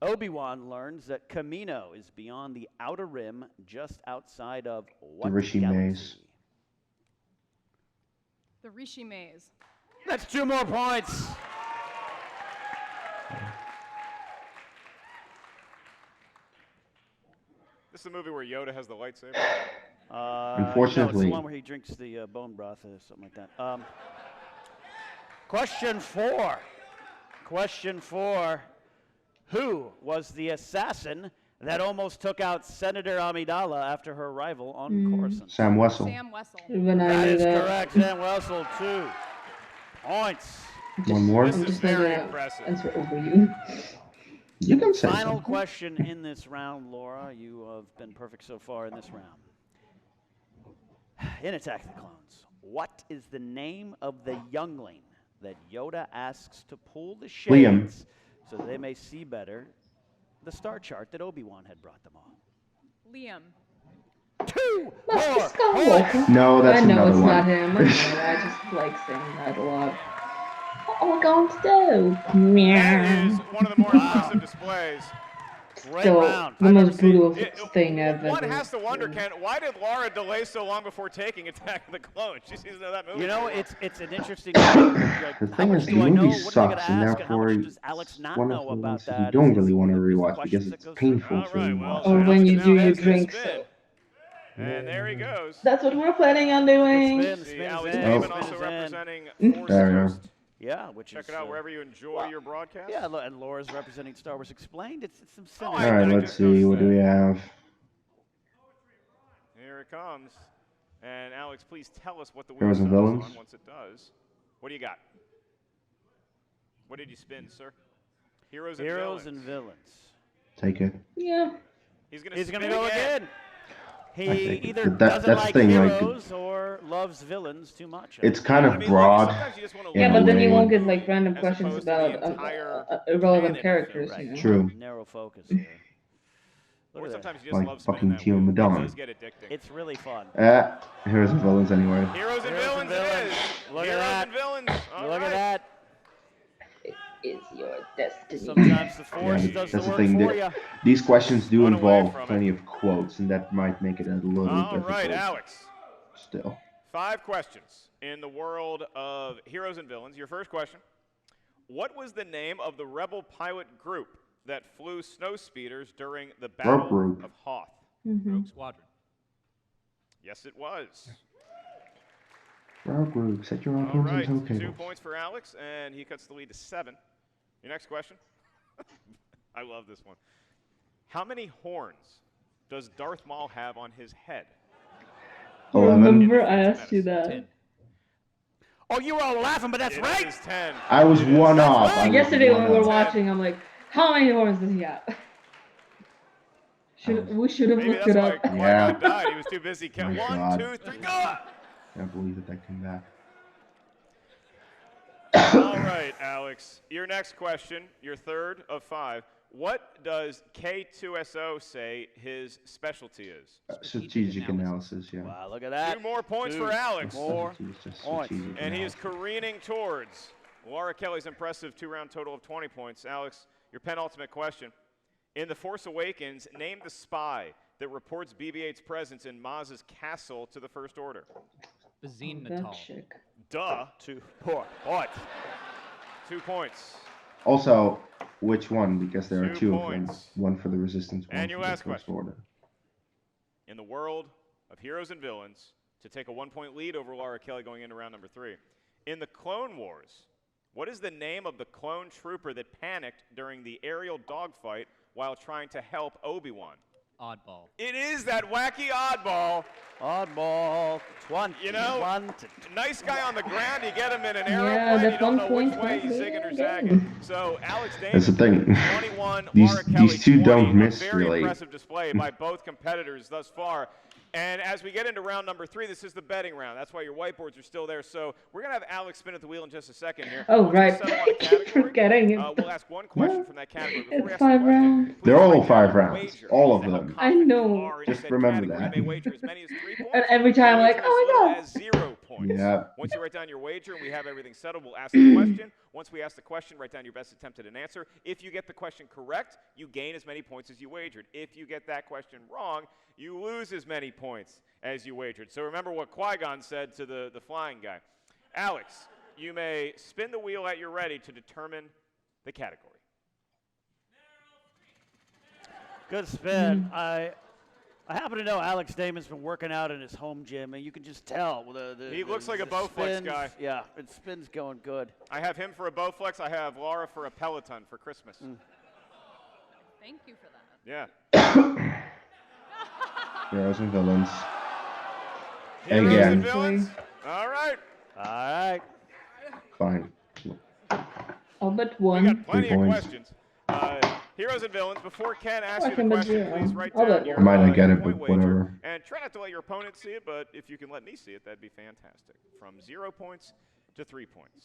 Obi-Wan learns that Kamino is beyond the outer rim, just outside of what Rishi galaxy? Maze. The Rishi Maze. That's 2 more points. This is the movie where Yoda has the lightsaber. No, Unfortunately. it's the one where he drinks the bone broth or something like that. Question 4. Question 4. Who was the assassin that almost took out Senator Amidala after her arrival on Coruscant? Sam Wessel. Sam Wessel. When I That knew is that. correct. Sam Wessel, 2 points. One more. This I'm is just not very gonna impressive. answer over you. You can say Final something. question in this round, Laura. You have been perfect so far in this round. In Attack the Clones, what is the name of the youngling that Yoda asks to pull the Liam. shades so they may see better the star chart that Obi-Wan had brought them on? Liam. 2 That's more the Skywalker. points. No, that's I know another it's one. not him. I know, I just like saying that a lot. What are we going to do? That Meow. is one of the more impressive displays. Great Still, round. the I've most ever seen. brutal It- thing I've One ever has to wonder, seen. Ken, why did Laura delay so long before taking Attack of the Clones? She seems to know that movie. You know, pretty well. it's an interesting like, The how thing much is, the do I know? movie What are they sucks, gonna and ask? And how therefore much does Alex it's not one of know the about ones that that? you don't is really want to the rewatch questions because that it's goes through. painful All to right, rewatch. well, Or when Alex you now do has your his drink, spin. so. And there he goes. That's what we're planning on doing. Spin, the See, spin is Alex in, Damon the spin also is in. representing Force There you go. Ghost. Yeah, which Check is, it out wherever you enjoy your broadcast. Yeah, and Laura's representing Star Wars Explained. It's some Oh, All cinema. right, I let's just go see. What do say. we have? Here it comes. And Alex, please tell us what the wheel Heroes and settles Villains. on once it does. What do you got? What did you spin, sir? Heroes and Heroes Villains. and villains. Take it. Yeah. He's going He's gonna go again. He think either that- doesn't that's like the thing, like, heroes or loves villains too much. It's kind I of mean, broad. look, sometimes you just wanna in Yeah, a but then you way. won't get like random As questions opposed to the about entire irrelevant canon, characters, right. you know. True. Narrow focus here. Look Or at that. sometimes you just Like love spinning fucking that Teal wheel. Madonna. It does get addicting. It's really fun. Heroes and Villains anyway. Heroes and Heroes and Villains it Villains. is. Look at Heroes that. and Villains. All Look right. at that. It is your destiny. Sometimes the Yeah, force but does that's the the work thing. for you. These questions do Run away involve from plenty of quotes, and that might make it a little All difficult. right, Alex. Still. 5 questions in the world of Heroes and Villains. Your first question. What was the name of the rebel pilot group that flew snow speeders during the Battle Group. of Hoth? Rogue Squadron. Yes, it was. Rogue Group, set your All options right, and 2 tables. points for Alex, and he cuts the lead to 7. Your next question. I love this one. How many horns does Darth Maul have on his head? 11. Remember I asked you that. 10. Oh, you were all laughing, but that's It right. is 10. I was It is. one off. right. I was Yesterday one when we were off. watching, I'm like, how many horns does he have? We should have Maybe looked that's it why up. Qui-Gon Yeah. died. He was too busy. My 1, God. 2, 3, go! Can't believe that came back. All right, Alex. Your next question, your third of 5. What does K2SO say his specialty is? Strategic analysis, yeah. Wow, look at that. 2 more points 2 for Alex. more Strategy is just points. strategic And he is analysis. careening towards Laura Kelly's impressive 2-round total of 20 points. Alex, your penultimate question. In The Force Awakens, name the spy that reports BB-8's presence in Maz's castle to the First Order. Bazine That Natal. chick. Duh. 2 points. 2 points. Also, which one? Because there are 2 two of them. points. One for the Resistance, one And your for the last First question. Order. In the world of Heroes and Villains, to take a 1-point lead over Laura Kelly going into round number 3. In the Clone Wars, What is the name of the clone trooper that panicked during the aerial dogfight while trying to help Obi-Wan? Oddball. It is that wacky oddball. Oddball. 20. You know, nice guy on the ground. You get him in an aeroplane. Yeah, You don't know which point way he's right zigging or there. zagging. So Alex Damon, That's the thing. 21, These- Laura Kelly, these two 20. don't miss, A very really. impressive display by both competitors thus far. And as we get into round number 3, this is the betting round. That's why your whiteboards are still there. So we're going to have Alex spin at the wheel in just a second here. Oh, Once we right. settle on a I keep category, forgetting it. we'll ask one question from that category. Before we It's ask the 5 question, rounds. please They're all write down 5 your rounds, wager all of as to how them. I confident know. you are in Just said remember category. that. You may wager as many as 3 points. And every time, or like, wager oh as little my as 0 points. Yeah. Once you write down your wager and we have everything settled, we'll ask the question. Once we ask the question, write down your best attempt at an answer. If you get the question correct, you gain as many points as you wagered. If you get that question wrong, you lose as many points as you wagered. So remember what Qui-Gon said to the flying guy. Alex, you may spin the wheel at your ready to determine the category. Good spin. I happen to know Alex Damon's been working out in his home gym, and you can just tell. He looks like a the Bowflex spins, guy. Yeah, it spin's going good. I have him for a Bowflex. I have Laura for a Peloton for Christmas. Thank you for that. Yeah. Heroes and villains. Heroes Again. and villains. All right. All right. Fine. All but We one. got plenty 3 of points. questions. Heroes and villains. Before Ken asks I you the can bet question, 0. please write I'll down bet your, I might not get your it, point but wager. whatever. And try not to let your opponent see it, but if you can let me see it, that'd be fantastic. From 0 points to 3 points.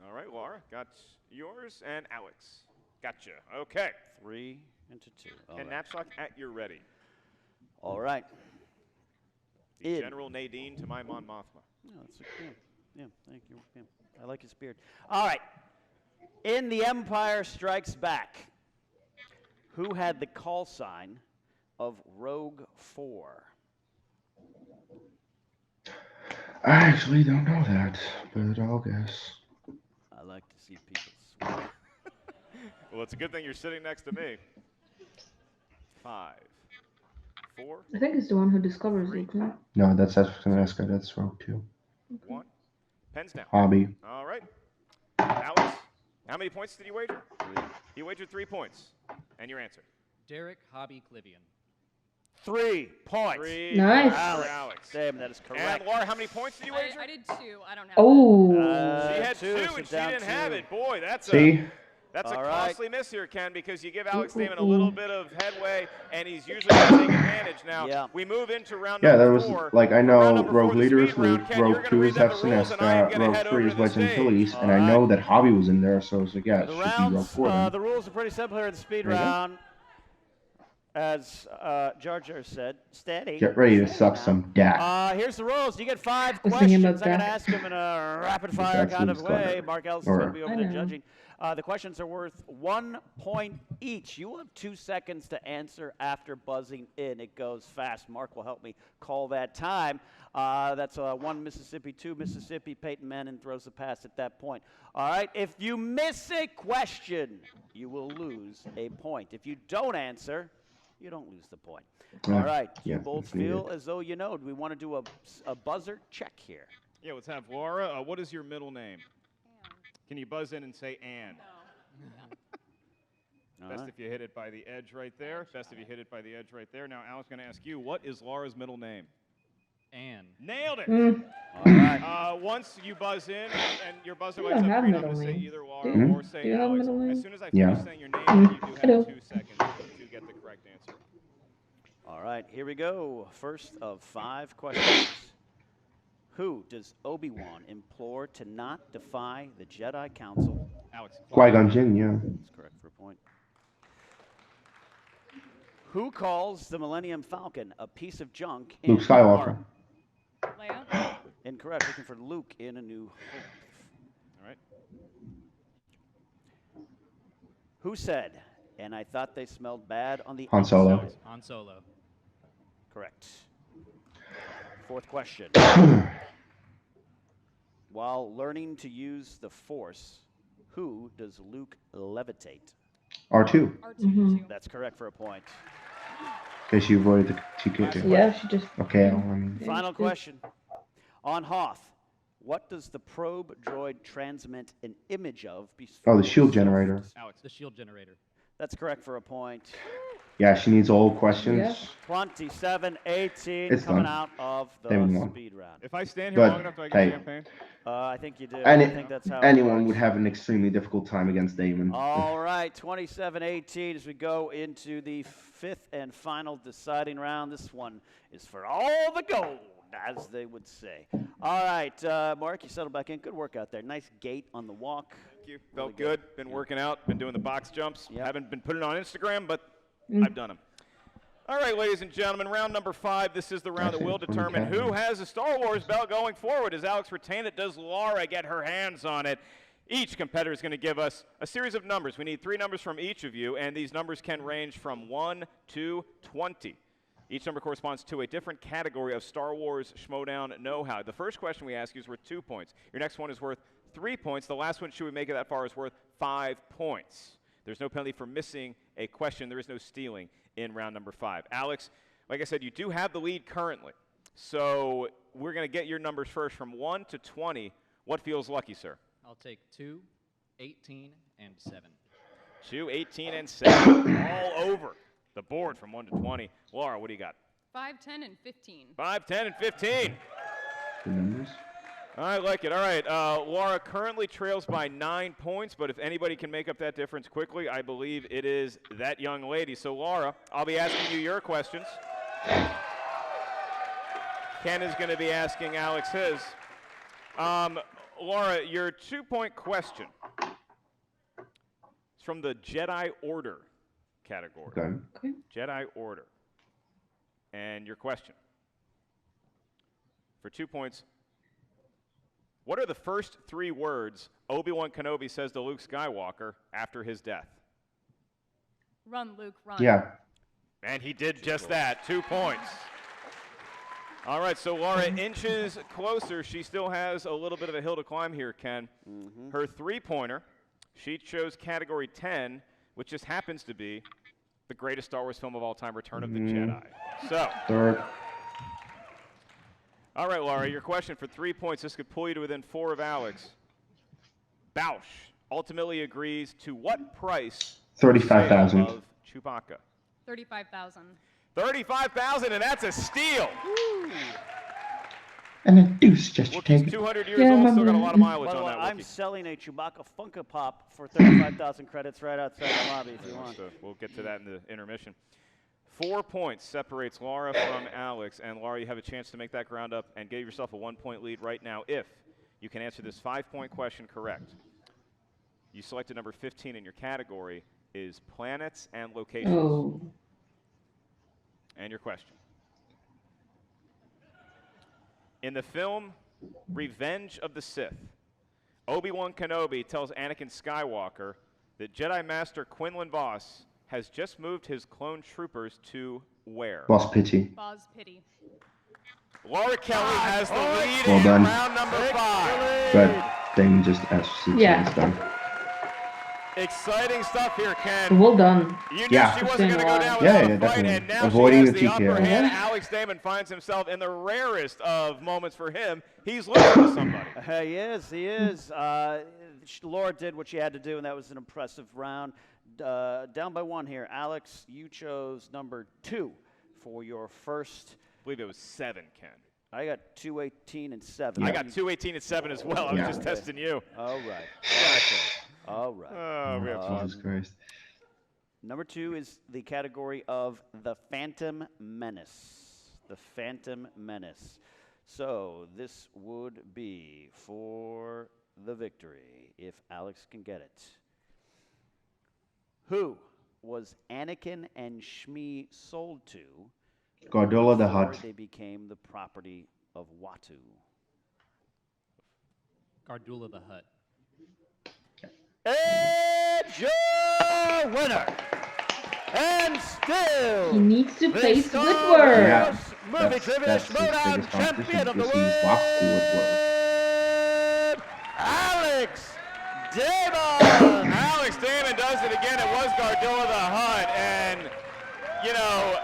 All right, Laura, got yours, and Alex, gotcha. Okay. 3 into 2. All And right. Knapsack at your ready. All right. The In. General Nadine to my Mon Mothma. No, that's yeah, thank you. Yeah, I like his beard. All right. In The Empire Strikes Back, who had the call sign of Rogue 4? I actually don't know that, but I'll guess. I like to see people sweat. Well, it's a good thing you're sitting next to me. 5, 4, I think it's the one who discovers it. Huh? No, that's Esca. That's Rogue 2. 1. Pens down. Hobby. All right. Alex, how many points did you wager? 3. He wagered 3 points. And your answer? Derek Hobby Clivian. 3 points. 3 Nice. points for Alex. Damn, that is correct. And Laura, how many points did you wager? I did 2. I don't have Oh. She had 2 so and she down didn't have 2. it. Boy, that's See? a All right. costly miss here, Ken, because you give Alex Damon a little bit of headway, and he's usually going to take advantage. Now, Yeah. we move into round Yeah, that number was 4. like I Round know number Rogue 4, the Leader is speed round. Luke, Ken, you're Rogue gonna 2 read is them the rules, Hepson and I am gonna Rogue head 3 over is to the Wedge stage. Antilles, and All I know right. that Hobby was in there, so it's like, yeah, it The should be Rogue rounds, 4 then. the rules are pretty simple here in the speed Ready? round. As Jar Jar said, steady. Get ready to Steady suck now. some dak. Here's the rules. You get 5 I was thinking questions. about I'm going to that. ask them in a rapid-fire That's kind of Luke's way. daughter. Mark Ellis is Or- going to be over I there know. judging. The questions are worth 1 point each. You will have 2 seconds to answer after buzzing in. It goes fast. Mark will help me call that time. That's 1 Mississippi, 2 Mississippi. Peyton Manning throws the pass at that point. All right. If you miss a question, you will lose a point. If you don't answer, you don't lose the point. All right. yeah, You both it's needed. feel as though you know. Do we want to do a buzzer check here? Yeah, let's have Laura. What is your middle name? Can you buzz in and say Ann? All Best right. if you hit it by the edge right there. Best if you hit it by the edge right there. Now, Al's going to ask you, what is Laura's middle name? Ann. Nailed it. Mm. All right. Once you buzz in and your buzzer You lights don't up have green, I'm middle going to say name. either Laura Do you? or say Do you have Alex. middle name? As soon as I Yeah. finish saying your name, then you do I do. have 2 seconds to get the correct answer. All right, here we go. First of 5 questions. Who does Obi-Wan implore to not defy the Jedi Council? Alex. Qui-Gon Jinn, yeah. That's correct for a point. Who calls the Millennium Falcon a piece of junk in Luke Skywalker. Leia. Incorrect. Looking for Luke in A New Hope. All right. Who said, and I thought they smelled bad on the Han Solo. outside? Han Solo. Correct. 4th question. While learning to use the Force, who does Luke levitate? R2. R2D2. That's correct for a point. Okay, she avoided the TK. Yeah, she just. Okay, I mean, Final question. On Hoth, What does the probe droid transmit an image of? Oh, the shield generator. Alex, the shield generator. That's correct for a point. Yeah, she needs all questions. Yeah. 27-18 It's coming done. out of the Damon won. speed round. If I stand here But, long enough, do I get hey. champagne? I think you do. And I think that's how it anyone works. would have an extremely difficult time against Damon. All right, 27-18 as we go into the fifth and final deciding round. This one is for all the gold, as they would say. All right, Mark, you settled back in. Good work out there. Nice gait on the walk. Thank you. Felt good. Been working out. Been doing the box jumps. Yep. Haven't been putting it on Instagram, but I've done them. All right, ladies and gentlemen, round number 5. This is the round that will determine who has a Star Wars belt going forward. Does Alex retain it? Does Laura get her hands on it? Each competitor is going to give us a series of numbers. We need 3 numbers from each of you, and these numbers can range from 1 to 20. Each number corresponds to a different category of Star Wars Schmoedown know-how. The first question we ask you is worth 2 points. Your next one is worth 3 points. The last one, should we make it that far, is worth 5 points. There's no penalty for missing a question. There is no stealing in round number 5. Alex, like I said, you do have the lead currently. So we're going to get your numbers first from 1 to 20. What feels lucky, sir? I'll take 2, 18, and 7. 2, 18, and 7. All over the board from 1 to 20. Laura, what do you got? 5, 10, and 15. 5, 10, and 15. The numbers. I like it. All right. Laura currently trails by 9 points, but if anybody can make up that difference quickly, I believe it is that young lady. So, Laura, I'll be asking you your questions. Ken is going to be asking Alex his. Laura, your 2-point question is from the Jedi Order category. Okay. Jedi Order. And your question for 2 points. What are the first 3 words Obi-Wan Kenobi says to Luke Skywalker after his death? Run, Luke, run. Yeah. And he did just that. 2 points. All right, so Laura inches closer. She still has a little bit of a hill to climb here, Ken. Her 3-pointer, she chose category 10, which just happens to be the greatest Star Wars film of all time, Return of the Jedi. So, Third. all right, Laura, your question for 3 points. This could pull you to within 4 of Alex. Bausch ultimately agrees to what price? 35,000. Of Chewbacca. 35,000. 35,000, and that's a steal. And a deuce just to take Wookiee's it. 200 years Yeah, old, my still got a man. lot of mileage By the on way, that I'm Wookiee. selling a Chewbacca Funko Pop for 35,000 credits right outside the lobby if you want. So we'll get to that in the intermission. 4 points separates Laura from Alex, and Laura, you have a chance to make that ground up and give yourself a 1-point lead right now if you can answer this 5-point question correct. You selected number 15 in your category is planets and locations. Oh. And your question. In the film Revenge of the Sith, Obi-Wan Kenobi tells Anakin Skywalker that Jedi Master Quinlan Vos has just moved his clone troopers to where? Boss Pity. Boz Pity. Laura Kelly has the lead Well in done. round number 5. But Damon just asked to Yeah. it's done. Exciting stuff here, Ken. Well done. You knew Yeah. she wasn't going to go down Yeah, without yeah, a fight, definitely. and now Avoiding she the has the upper TKO. hand. Yeah. Alex Damon finds himself in the rarest of moments for him. He's losing to somebody. He is, he is. Laura did what she had to do, and that was an impressive round. Down by 1 here. Alex, you chose number 2 for your first. I believe it was 7, Ken. I got 2, 18, and 7. I got 2, 18, and 7 as well. I was Yeah. just testing you. All right. All right. Oh, we have fun. Jesus Christ. Number 2 is the category of the Phantom Menace. The Phantom Menace. So this would be for the victory, if Alex can get it. Who was Anakin and Shmi sold to Gardulla the before Hutt. they became the property of Watu? Gardulla the Hutt. And your winner, and still He needs to the face Star Woodward. Yeah. Wars Movie Trivia That's his Schmoedown biggest champion of the competition because he lost to Woodward. world, Alex Damon. Alex Damon does it again. It was Gardulla the Hutt. And, you know,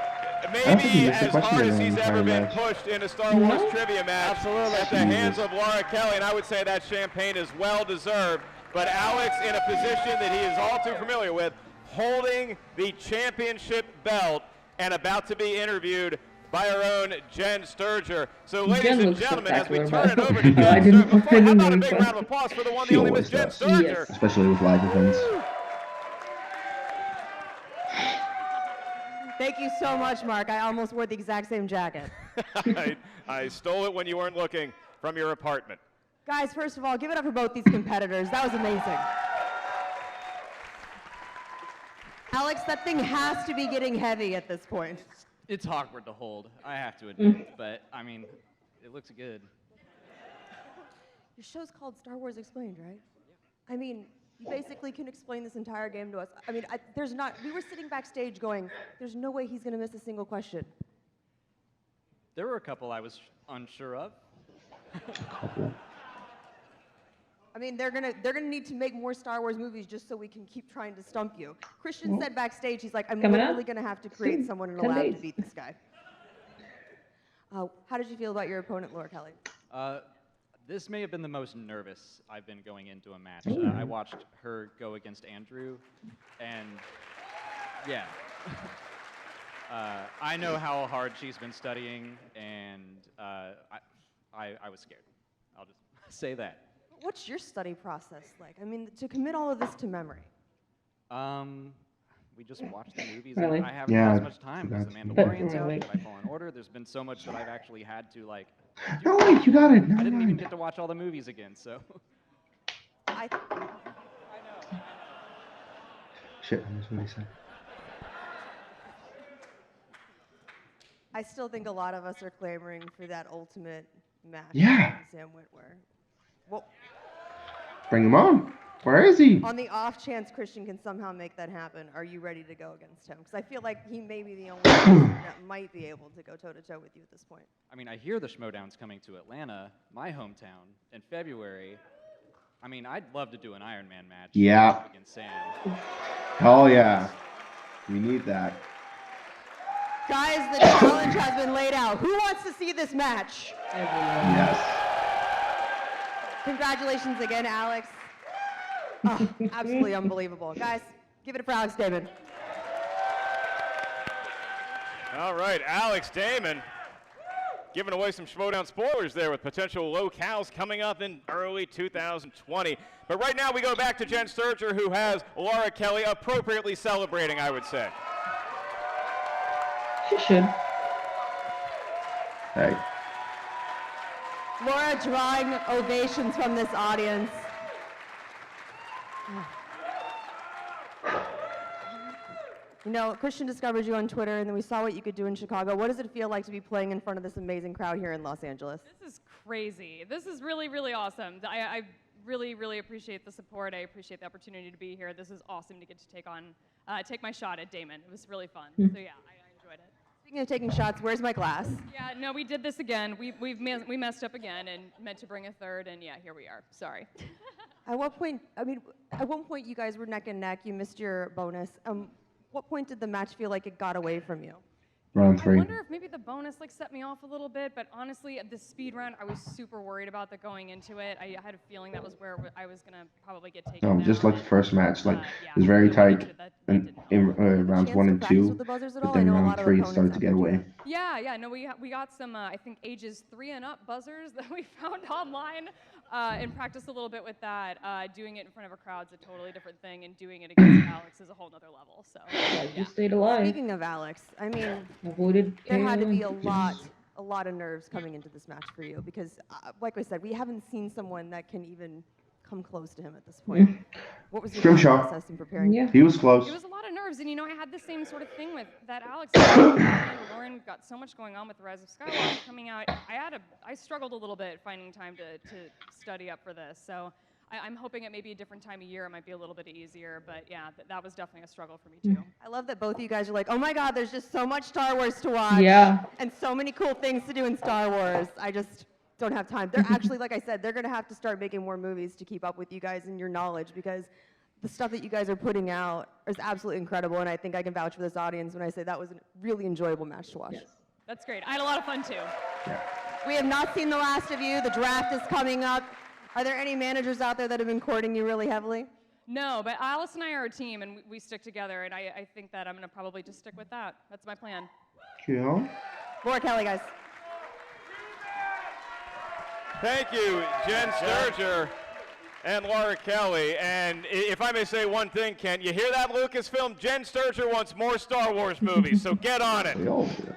don't think he maybe missed a as question hard in as the he's entire ever been match. pushed in a Star Wars trivia match Absolutely. at the hands of Laura Kelly, and I would say that champagne is well deserved. But Alex, in a position that he is all too familiar with, holding the championship belt and about to be interviewed by our own Jen Sturger. So, ladies Jen and looks gentlemen, as we spectacular, turn it but over to I Jen didn't- Sturger, I how about a didn't big know. round of applause for the one, She the only always Miss Jen does. Sturger. Yes. Especially with live events. Thank you so much, Mark. I almost wore the exact same jacket. I stole it when you weren't looking from your apartment. Guys, first of all, give it up for both these competitors. That was amazing. Alex, that thing has to be getting heavy at this point. It's awkward to hold, I have to admit, but I mean, it looks good. Your show's called Star Wars Explained, right? I mean, you basically can explain this entire game to us. I mean, we were sitting backstage going, there's no way he's gonna miss a single question. There were a couple I was unsure of. I mean, they're gonna need to make more Star Wars movies just so we can keep trying to stump you. Christian said backstage, he's like, I'm Coming up literally gonna have to create soon. someone in a 10 lab days. to beat this guy. How did you feel about your opponent, Laura Kelly? This may have been the most nervous I've been going into a match. Ooh. I watched her go against Andrew, and yeah. I know how hard she's been studying, and I was scared. I'll just say that. What's your study process like? I mean, to commit all of this to memory. We just watch the movies, Really? and I haven't Yeah, as much time because the that's- Mandalorian's out, Really? Jedi Fallen Order. There's been so much that I've actually had to like. No, wait, you got it. I Never didn't even mind. get to watch all the movies again, so. I Shit, I missed what he said. I still think a lot of us are clamoring for that ultimate match. Yeah. with Sam Witwer. Well, Bring him on. Where is he? on the off chance Christian can somehow make that happen, are you ready to go against him? Because I feel like he may be the only person that might be able to go toe to toe with you at this point. I mean, I hear the Schmoedown's coming to Atlanta, my hometown, in February. I mean, I'd love to do an Iron Man match. Yeah. Against Sam. Hell yeah. We need that. Guys, the challenge has been laid out. Who wants to see this match? Everyone. Yes. Congratulations again, Alex. Oh, absolutely unbelievable. Guys, give it up for Alex Damon. All right, Alex Damon giving away some Schmoedown spoilers there with potential locales coming up in early 2020. But right now we go back to Jen Sturger, who has Laura Kelly appropriately celebrating, I would say. She should. Hey. Laura drawing ovations from this audience. You know, Christian discovered you on Twitter, and then we saw what you could do in Chicago. What does it feel like to be playing in front of this amazing crowd here in Los Angeles? This is crazy. This is really, really awesome. I really, really appreciate the support. I appreciate the opportunity to be here. This is awesome to get to take my shot at Damon. It was really fun. So yeah, I enjoyed it. Speaking of taking shots, where's my glass? Yeah, no, we did this again. We messed up again and meant to bring a third, and yeah, here we are. Sorry. At what point, at one point you guys were neck and neck. You missed your bonus. What point did the match feel like it got away from you? Round I 3. wonder if maybe the bonus set me off a little bit, but honestly, at the speed round, I was super worried about that going into it. I had a feeling that was where I was gonna probably get taken down. Just like the first match, like yeah, it was very going into tight it, that in didn't help. rounds Chance 1 to and practice 2, with the buzzers at but all? then I know a lot round of 3 it opponents started to have get to do away. that. Yeah, no, we got some, I think, ages 3 and up buzzers that we found online and practiced a little bit with that. Doing it in front of a crowd's a totally different thing, and doing it against Alex is a whole nother level. So, You stayed alive. Speaking of Alex, I mean, Avoided there had to be KO. a lot of nerves coming into this match for you because, like I said, we haven't seen someone that can even come close to him at this point. What was your Scrimshaw. process in preparing? Yeah. He was close. it was a lot of nerves, and I had the same sort of thing with that Alex. Lauren, we've got so much going on with the Rise of Skywalker coming out. I struggled a little bit finding time to study up for this. So I'm hoping it may be a different time of year. It might be a little bit easier, but yeah, that was definitely a struggle for me too. I love that both of you guys are like, oh my God, there's just so much Star Wars to watch. Yeah. And so many cool things to do in Star Wars. I just don't have time. They're actually, like I said, they're going to have to start making more movies to keep up with you guys and your knowledge because the stuff that you guys are putting out is absolutely incredible, and I think I can vouch for this audience when I say that was a really enjoyable match to watch. Yes. That's great. I had a lot of fun too. We have not seen the last of you. The draft is coming up. Are there any managers out there that have been courting you really heavily? No, but Alice and I are a team, and we stick together, and I think that I'm going to probably just stick with that. That's my plan. Cool. Laura Kelly, guys. Thank you, Jen Sturger and Laura Kelly. And if I may say one thing, Ken, you hear that, Lucasfilm? Jen Sturger wants more Star Wars movies, so get on it.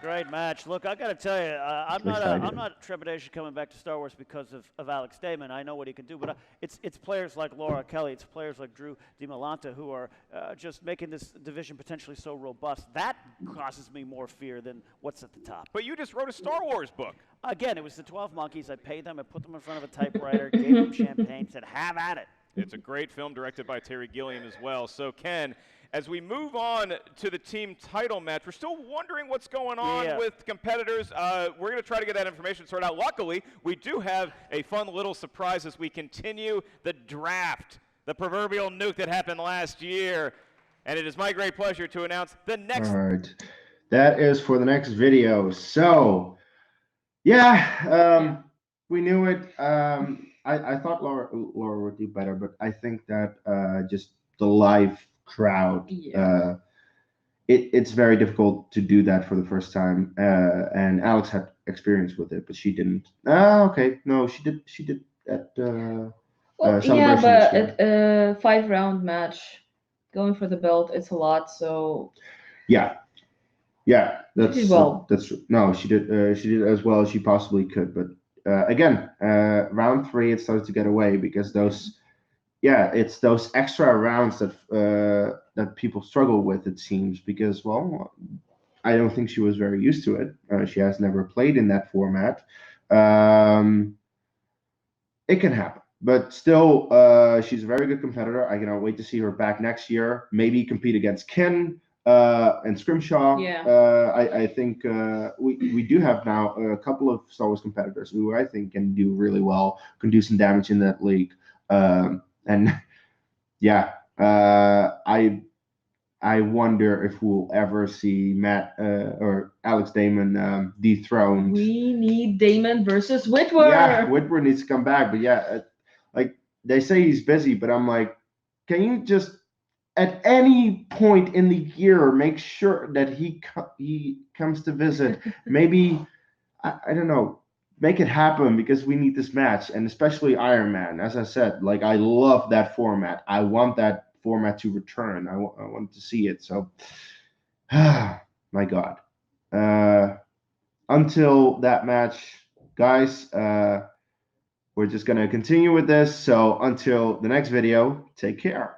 Great match. Look, I got to tell you, I'm not trepidation coming back to Star Wars because of Alex Damon. I know what he can do, but it's players like Laura Kelly, it's players like Drew DiMolanta who are just making this division potentially so robust. That causes me more fear than what's at the top. But you just wrote a Star Wars book. Again, it was the 12 Monkeys. I paid them. I put them in front of a typewriter, gave them champagne, said, have at it. It's a great film directed by Terry Gilliam as well. So, Ken, as we move on to the team title match, we're still wondering what's going on with competitors. We're going to try to get that information sorted out. Luckily, we do have a fun little surprise as we continue the draft, the proverbial nuke that happened last year. And it is my great pleasure to announce the next. All right. That is for the next video. So, yeah, we knew it. I thought Laura would do better, but I think that just the live crowd, it's very difficult to do that for the first time. And Alex had experience with it, but she didn't. Okay, no, she did. She did at well, yeah, but at a 5-round match, going for the belt, it's a lot. So yeah, that's no, she did as well as she possibly could, but. Again, round 3, it started to get away because it's those extra rounds that people struggle with, it seems, because, well, I don't think she was very used to it. She has never played in that format. It can happen, but still, she's a very good competitor. I cannot wait to see her back next year, maybe compete against Ken and Scrimshaw. I think we do have now a couple of Star Wars competitors who I think can do really well, can do some damage in that league. And yeah, I wonder if we'll ever see Matt or Alex Damon dethroned. We need Damon versus Whitwer. Yeah, Whitwer needs to come back. But yeah, like they say he's busy, but I'm like, can you just at any point in the year make sure that he comes to visit? Maybe I don't know, make it happen, because we need this match, and especially Iron Man. As I said, like, I love that format. I want that format to return. I want to see it. So, my God. Until that match, guys, we're just gonna continue with this. So until the next video, take care.